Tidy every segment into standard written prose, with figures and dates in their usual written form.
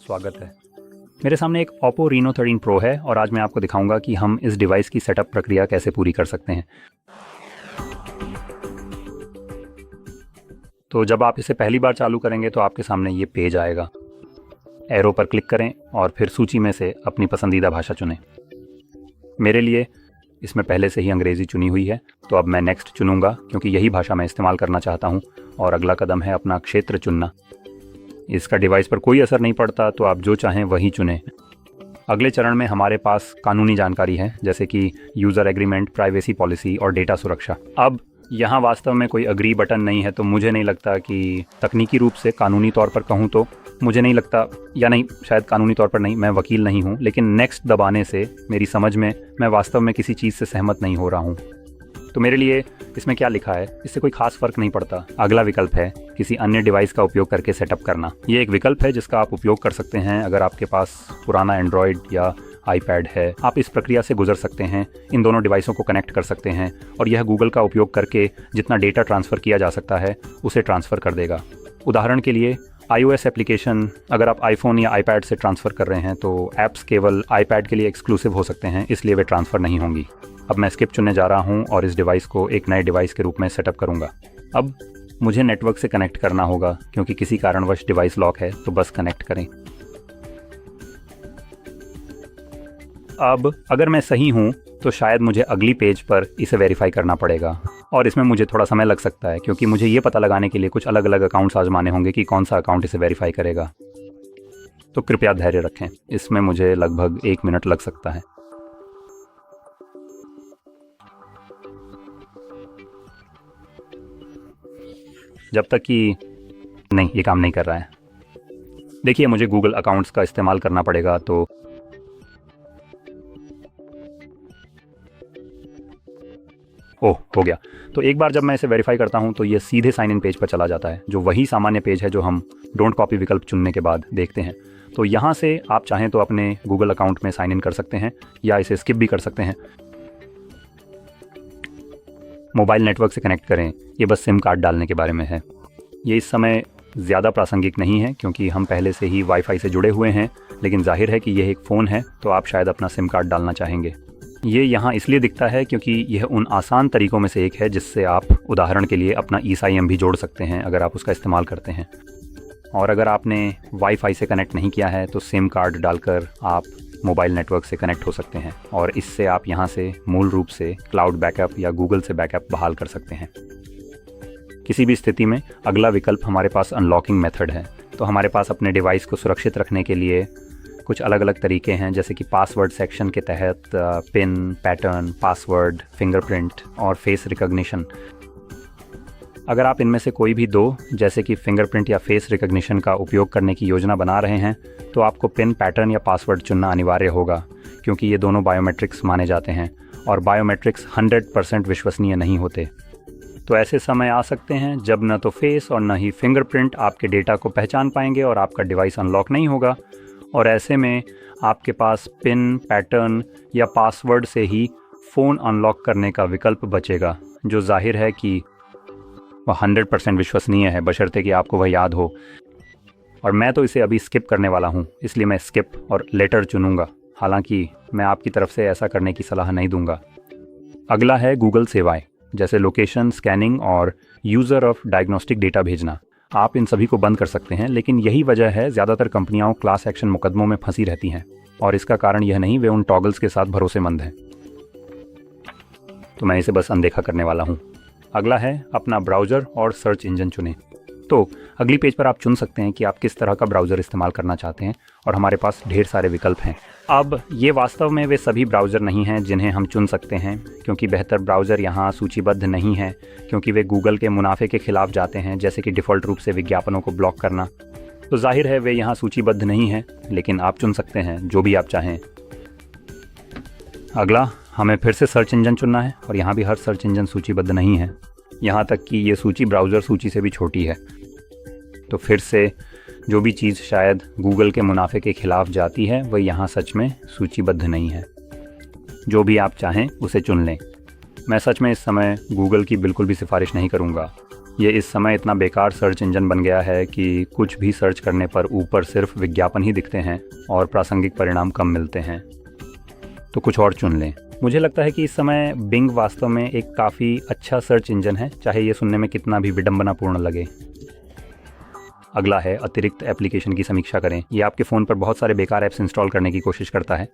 स्वागत है। मेरे सामने एक Oppo Reno 13 Pro है और आज मैं आपको दिखाऊंगा कि हम इस डिवाइस की सेटअप प्रक्रिया कैसे पूरी कर सकते हैं। तो जब आप इसे पहली बार चालू करेंगे तो आपके सामने ये पेज आएगा। एरो पर क्लिक करें और फिर सूची में से अपनी पसंदीदा भाषा चुनें। मेरे लिए इसमें पहले से ही अंग्रेज़ी चुनी हुई है, तो अब मैं नेक्स्ट चुनूंगा क्योंकि यही भाषा मैं इस्तेमाल करना चाहता हूँ। और अगला कदम है अपना क्षेत्र चुनना। इसका डिवाइस पर कोई असर नहीं पड़ता, तो आप जो चाहें वही चुनें। अगले चरण में हमारे पास कानूनी जानकारी है, जैसे कि यूज़र एग्रीमेंट, प्राइवेसी पॉलिसी और डेटा सुरक्षा। अब यहाँ वास्तव में कोई अग्री बटन नहीं है, तो मुझे नहीं लगता कि तकनीकी रूप से कानूनी तौर पर कहूँ तो मुझे नहीं लगता, या नहीं शायद कानूनी तौर पर नहीं, मैं वकील नहीं हूँ, लेकिन नेक्स्ट दबाने से मेरी समझ में मैं वास्तव में किसी चीज़ से सहमत नहीं हो रहा हूँ। तो मेरे लिए इसमें क्या लिखा है इससे कोई खास फ़र्क नहीं पड़ता। अगला विकल्प है किसी अन्य डिवाइस का उपयोग करके सेटअप करना। ये एक विकल्प है जिसका आप उपयोग कर सकते हैं अगर आपके पास पुराना एंड्रॉयड या आईपैड है। आप इस प्रक्रिया से गुजर सकते हैं, इन दोनों डिवाइसों को कनेक्ट कर सकते हैं और यह गूगल का उपयोग करके जितना डेटा ट्रांसफ़र किया जा सकता है उसे ट्रांसफ़र कर देगा। उदाहरण के लिए iOS एप्लीकेशन अगर आप आईफोन या आईपैड से ट्रांसफ़र कर रहे हैं तो ऐप्स केवल आईपैड के लिए एक्सक्लूसिव हो सकते हैं, इसलिए वे ट्रांसफ़र नहीं होंगी। अब मैं स्किप चुनने जा रहा हूं और इस डिवाइस को एक नए डिवाइस के रूप में सेटअप करूंगा। अब मुझे नेटवर्क से कनेक्ट करना होगा क्योंकि किसी कारणवश डिवाइस लॉक है, तो बस कनेक्ट करें। अब अगर मैं सही हूं तो शायद मुझे अगली पेज पर इसे वेरीफाई करना पड़ेगा और इसमें मुझे थोड़ा समय लग सकता है क्योंकि मुझे ये पता लगाने के लिए कुछ अलग अलग अकाउंट्स आजमाने होंगे कि कौन सा अकाउंट इसे वेरीफाई करेगा। तो कृपया धैर्य रखें, इसमें मुझे लगभग 1 मिनट लग सकता है। जब तक कि नहीं, ये काम नहीं कर रहा है। देखिए, मुझे गूगल अकाउंट्स का इस्तेमाल करना पड़ेगा। तो हो गया। तो एक बार जब मैं इसे वेरीफाई करता हूं तो ये सीधे साइन इन पेज पर चला जाता है, जो वही सामान्य पेज है जो हम डोंट कॉपी विकल्प चुनने के बाद देखते हैं। तो यहाँ से आप चाहें तो अपने गूगल अकाउंट में साइन इन कर सकते हैं या इसे स्किप भी कर सकते हैं। मोबाइल नेटवर्क से कनेक्ट करें, ये बस सिम कार्ड डालने के बारे में है। ये इस समय ज़्यादा प्रासंगिक नहीं है क्योंकि हम पहले से ही वाईफाई से जुड़े हुए हैं, लेकिन जाहिर है कि यह एक फ़ोन है तो आप शायद अपना सिम कार्ड डालना चाहेंगे। ये यहाँ इसलिए दिखता है क्योंकि यह उन आसान तरीकों में से एक है जिससे आप उदाहरण के लिए अपना eSIM भी जोड़ सकते हैं अगर आप उसका इस्तेमाल करते हैं। और अगर आपने वाईफाई से कनेक्ट नहीं किया है तो सिम कार्ड डालकर आप मोबाइल नेटवर्क से कनेक्ट हो सकते हैं और इससे आप यहाँ से मूल रूप से क्लाउड बैकअप या गूगल से बैकअप बहाल कर सकते हैं। किसी भी स्थिति में अगला विकल्प हमारे पास अनलॉकिंग मेथड है। तो हमारे पास अपने डिवाइस को सुरक्षित रखने के लिए कुछ अलग अलग तरीके हैं, जैसे कि पासवर्ड सेक्शन के तहत पिन, पैटर्न, पासवर्ड, फिंगरप्रिंट और फेस रिकॉग्निशन। अगर आप इनमें से कोई भी दो, जैसे कि फिंगरप्रिंट या फेस रिकॉग्निशन का उपयोग करने की योजना बना रहे हैं, तो आपको पिन, पैटर्न या पासवर्ड चुनना अनिवार्य होगा क्योंकि ये दोनों बायोमेट्रिक्स माने जाते हैं और बायोमेट्रिक्स 100% विश्वसनीय नहीं होते। तो ऐसे समय आ सकते हैं जब न तो फेस और न ही फिंगरप्रिंट आपके डेटा को पहचान पाएंगे और आपका डिवाइस अनलॉक नहीं होगा, और ऐसे में आपके पास पिन, पैटर्न या पासवर्ड से ही फ़ोन अनलॉक करने का विकल्प बचेगा, जो जाहिर है कि वह 100% विश्वसनीय है, बशर्ते कि आपको वह याद हो। और मैं तो इसे अभी स्किप करने वाला हूँ, इसलिए मैं स्किप और लेटर चुनूँगा। हालांकि मैं आपकी तरफ से ऐसा करने की सलाह नहीं दूंगा। अगला है गूगल सेवाएं, जैसे लोकेशन, स्कैनिंग और यूज़र ऑफ डायग्नोस्टिक डेटा भेजना। आप इन सभी को बंद कर सकते हैं, लेकिन यही वजह है ज़्यादातर कंपनियां क्लास एक्शन मुकदमों में फंसी रहती हैं, और इसका कारण यह नहीं, वे उन टॉगल्स के साथ भरोसेमंद हैं। तो मैं इसे बस अनदेखा करने वाला हूँ। अगला है अपना ब्राउज़र और सर्च इंजन चुनें। तो अगली पेज पर आप चुन सकते हैं कि आप किस तरह का ब्राउज़र इस्तेमाल करना चाहते हैं और हमारे पास ढेर सारे विकल्प हैं। अब ये वास्तव में वे सभी ब्राउज़र नहीं हैं जिन्हें हम चुन सकते हैं, क्योंकि बेहतर ब्राउज़र यहाँ सूचीबद्ध नहीं है, क्योंकि वे गूगल के मुनाफे के खिलाफ जाते हैं, जैसे कि डिफ़ॉल्ट रूप से विज्ञापनों को ब्लॉक करना। तो जाहिर है वे यहाँ सूचीबद्ध नहीं हैं, लेकिन आप चुन सकते हैं जो भी आप चाहें। अगला हमें फिर से सर्च इंजन चुनना है और यहाँ भी हर सर्च इंजन सूचीबद्ध नहीं है, यहाँ तक कि ये सूची ब्राउज़र सूची से भी छोटी है। तो फिर से जो भी चीज़ शायद गूगल के मुनाफे के खिलाफ जाती है वह यहाँ सच में सूचीबद्ध नहीं है। जो भी आप चाहें उसे चुन लें। मैं सच में इस समय गूगल की बिल्कुल भी सिफारिश नहीं करूँगा। ये इस समय इतना बेकार सर्च इंजन बन गया है कि कुछ भी सर्च करने पर ऊपर सिर्फ विज्ञापन ही दिखते हैं और प्रासंगिक परिणाम कम मिलते हैं। तो कुछ और चुन लें। मुझे लगता है कि इस समय बिंग वास्तव में एक काफ़ी अच्छा सर्च इंजन है, चाहे ये सुनने में कितना भी विडंबनापूर्ण लगे। अगला है अतिरिक्त एप्लीकेशन की समीक्षा करें। ये आपके फ़ोन पर बहुत सारे बेकार ऐप्स इंस्टॉल करने की कोशिश करता है।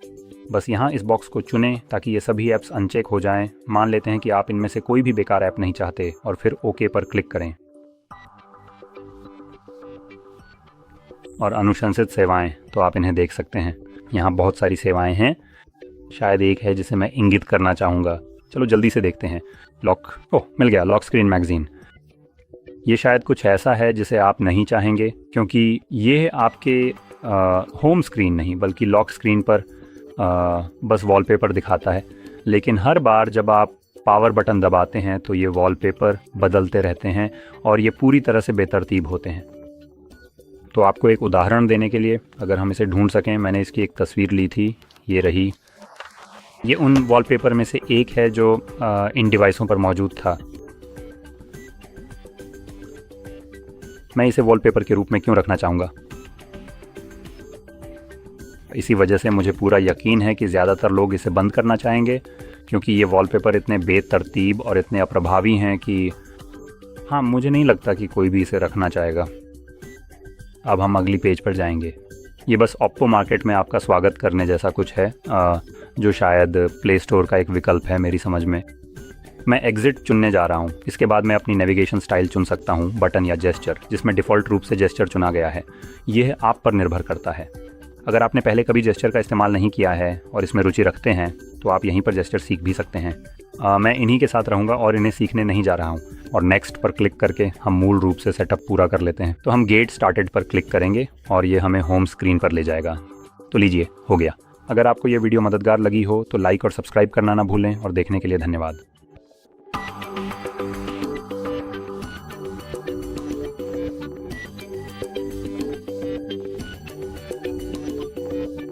बस यहाँ इस बॉक्स को चुनें ताकि ये सभी ऐप्स अनचेक हो जाएं। मान लेते हैं कि आप इनमें से कोई भी बेकार ऐप नहीं चाहते और फिर ओके पर क्लिक करें। और अनुशंसित सेवाएं, तो आप इन्हें देख सकते हैं। यहाँ बहुत सारी सेवाएं हैं, शायद एक है जिसे मैं इंगित करना चाहूँगा। चलो जल्दी से देखते हैं। मिल गया, लॉक स्क्रीन मैगज़ीन। ये शायद कुछ ऐसा है जिसे आप नहीं चाहेंगे, क्योंकि ये आपके होम स्क्रीन नहीं बल्कि लॉक स्क्रीन पर बस वॉलपेपर दिखाता है। लेकिन हर बार जब आप पावर बटन दबाते हैं तो ये वॉलपेपर बदलते रहते हैं और ये पूरी तरह से बेतरतीब होते हैं। तो आपको एक उदाहरण देने के लिए, अगर हम इसे ढूंढ सकें, मैंने इसकी एक तस्वीर ली थी, ये रही। ये उन वॉलपेपर में से एक है जो इन डिवाइसों पर मौजूद था। मैं इसे वॉलपेपर के रूप में क्यों रखना चाहूँगा? इसी वजह से मुझे पूरा यकीन है कि ज़्यादातर लोग इसे बंद करना चाहेंगे, क्योंकि ये वॉलपेपर इतने बेतरतीब और इतने अप्रभावी हैं कि मुझे नहीं लगता कि कोई भी इसे रखना चाहेगा। अब हम अगली पेज पर जाएंगे। ये बस ओप्पो मार्केट में आपका स्वागत करने जैसा कुछ है, जो शायद प्ले स्टोर का एक विकल्प है मेरी समझ में। मैं एग्जिट चुनने जा रहा हूँ। इसके बाद मैं अपनी नेविगेशन स्टाइल चुन सकता हूँ, बटन या जेस्चर, जिसमें डिफ़ॉल्ट रूप से जेस्चर चुना गया है। यह आप पर निर्भर करता है। अगर आपने पहले कभी जेस्चर का इस्तेमाल नहीं किया है और इसमें रुचि रखते हैं तो आप यहीं पर जेस्चर सीख भी सकते हैं। मैं इन्हीं के साथ रहूँगा और इन्हें सीखने नहीं जा रहा हूँ। और नेक्स्ट पर क्लिक करके हम मूल रूप से सेटअप पूरा कर लेते हैं। तो हम गेट स्टार्टेड पर क्लिक करेंगे और ये हमें होम स्क्रीन पर ले जाएगा। तो लीजिए, हो गया। अगर आपको ये वीडियो मददगार लगी हो तो लाइक और सब्सक्राइब करना ना भूलें, और देखने के लिए धन्यवाद।